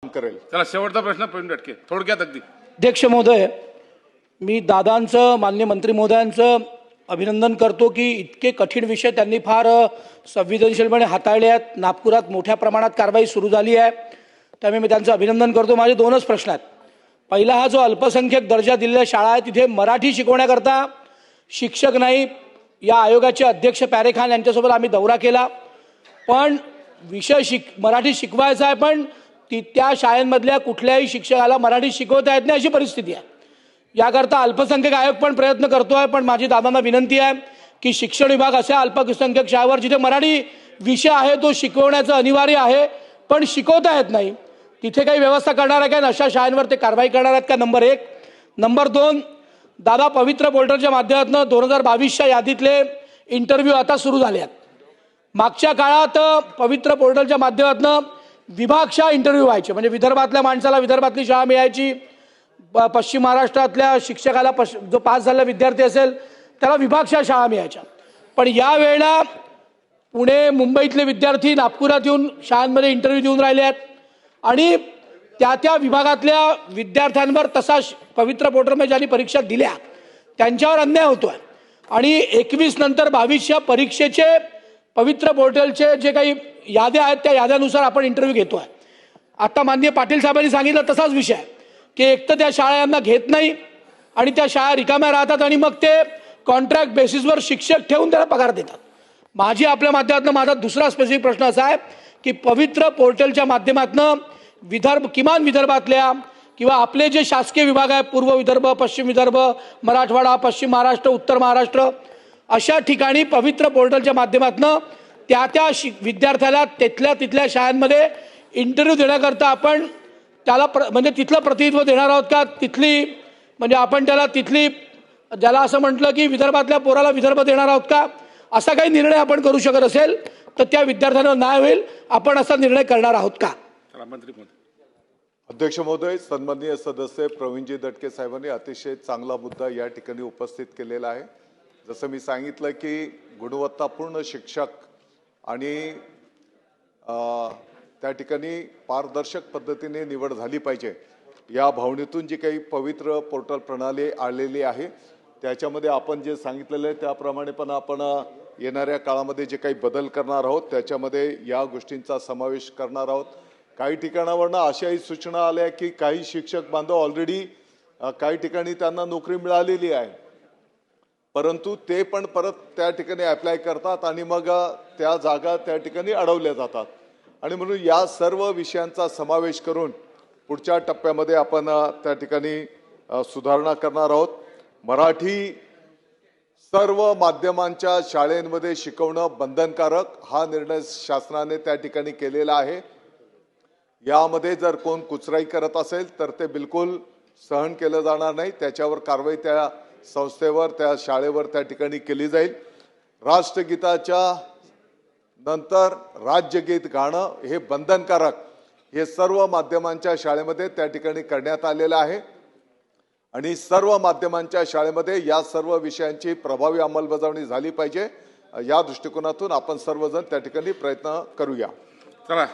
करेल. चला शेवटचा प्रश्न प्रवीण दटके, थोडक्यात अगदी. अध्यक्ष महोदय, मी दादांचं माननीय मंत्री महोदयांचं अभिनंदन करतो की इतके कठीण विषय त्यांनी फार संवेदनशीलपणे हाताळले आहेत. नागपुरात मोठ्या प्रमाणात कारवाई सुरू झाली आहे, त्यामुळे मी त्यांचं अभिनंदन करतो. माझे दोनच प्रश्न आहेत. पहिला, हा जो अल्पसंख्याक दर्जा दिलेल्या शाळा आहे तिथे मराठी शिकवण्याकरता शिक्षक नाही. या आयोगाचे अध्यक्ष प्यारे खान यांच्यासोबत आम्ही दौरा केला, पण विषय मराठी शिकवायचा आहे, पण त्या शाळांमधल्या कुठल्याही शिक्षकाला मराठी शिकवता येत नाही अशी परिस्थिती आहे. याकरता अल्पसंख्याक आयोग पण प्रयत्न करतो आहे, पण माझी दादांना विनंती आहे की शिक्षण विभाग अशा अल्पसंख्याक शाळेवर जिथे मराठी विषय आहे तो शिकवण्याचं अनिवार्य आहे पण शिकवता येत नाही, तिथे काही व्यवस्था करणार आहे का, अशा शाळांवर ते कारवाई करणार आहेत का, नंबर 1. नंबर 2, दादा, पवित्र पोर्टलच्या माध्यमातून 2022च्या यादीतले इंटरव्ह्यू आता सुरू झाले आहेत. मागच्या काळात पवित्र पोर्टलच्या माध्यमातून विभागशा इंटरव्ह्यू व्हायचे, म्हणजे विदर्भातल्या माणसाला विदर्भातली शाळा मिळायची, पश्चिम महाराष्ट्रातल्या शिक्षकाला जो पास झालेला विद्यार्थी असेल त्याला विभागशा शाळा मिळायच्या. पण यावेळेला पुणे मुंबईतले विद्यार्थी नागपुरात येऊन शाळांमध्ये इंटरव्ह्यू देऊन राहिले आहेत आणि त्या विभागातल्या विद्यार्थ्यांवर तसा पवित्र पोर्टलमध्ये ज्यांनी परीक्षा दिल्या त्यांच्यावर अन्याय होतो आहे. आणि 21 नंतर 22च्या परीक्षेचे पवित्र पोर्टलचे जे काही याद्या आहेत त्या याद्यानुसार आपण इंटरव्ह्यू घेतो आहे. आता माननीय पाटील साहेबांनी सांगितलं तसाच विषय आहे की एक तर त्या शाळा यांना घेत नाही आणि त्या शाळा रिकाम्या राहतात आणि मग ते कॉन्ट्रॅक्ट बेसिसवर शिक्षक ठेवून त्याला पगार देतात. माझी आपल्या माध्यमातून माझा दुसरा स्पेसिफिक प्रश्न असा आहे की पवित्र पोर्टलच्या माध्यमातून किमान विदर्भातल्या किंवा आपले जे शासकीय विभाग आहे, पूर्व विदर्भ, पश्चिम विदर्भ, मराठवाडा, पश्चिम महाराष्ट्र, उत्तर महाराष्ट्र, अशा ठिकाणी पवित्र पोर्टलच्या माध्यमातून त्या विद्यार्थ्याला तिथल्या शाळांमध्ये इंटरव्ह्यू देण्याकरता आपण त्याला म्हणजे तिथलं प्रतिनिधित्व देणार आहोत का, तिथली म्हणजे आपण त्याला तिथली ज्याला असं म्हटलं की विदर्भातल्या पोराला विदर्भ देणार आहोत का, असा काही निर्णय आपण करू शकत असेल तर त्या विद्यार्थ्यांना न्याय होईल. आपण असा निर्णय करणार आहोत का? अध्यक्ष महोदय, सन्माननीय सदस्य प्रवीणजी दटके साहेबांनी अतिशय चांगला मुद्दा या ठिकाणी उपस्थित केलेला आहे. जसं मी सांगितलं की गुणवत्तापूर्ण शिक्षक आणि त्या ठिकाणी पारदर्शक पद्धतीने निवड झाली पाहिजे या भावनेतून जी काही पवित्र पोर्टल प्रणाली आलेली आहे त्याच्यामध्ये आपण जे सांगितलेलं आहे त्याप्रमाणे पण आपण येणाऱ्या काळामध्ये जे काही बदल करणार आहोत त्याच्यामध्ये या गोष्टींचा समावेश करणार आहोत. काही ठिकाणावरनं अशाही सूचना आल्या की काही शिक्षक बांधव ऑलरेडी काही ठिकाणी त्यांना नोकरी मिळालेली आहे, परंतु ते पण परत त्या ठिकाणी अप्लाय करतात आणि मग त्या जागा त्या ठिकाणी अडवल्या जातात. आणि म्हणून या सर्व विषयांचा समावेश करून पुढच्या टप्प्यामध्ये आपण त्या ठिकाणी सुधारणा करणार आहोत. मराठी सर्व माध्यमांच्या शाळेंमध्ये शिकवणं बंधनकारक हा निर्णय शासनाने त्या ठिकाणी केलेला आहे. यामध्ये जर कोण कुचराई करत असेल तर ते बिलकुल सहन केलं जाणार नाही, त्याच्यावर कारवाई त्या संस्थेवर त्या शाळेवर त्या ठिकाणी केली जाईल. राष्ट्रगीताच्या नंतर राज्यगीत गाणं हे बंधनकारक हे सर्व माध्यमांच्या शाळेमध्ये त्या ठिकाणी करण्यात आलेलं आहे आणि सर्व माध्यमांच्या शाळेमध्ये या सर्व विषयांची प्रभावी अंमलबजावणी झाली पाहिजे. या दृष्टिकोनातून आपण सर्वजण त्या ठिकाणी प्रयत्न करूया. चला.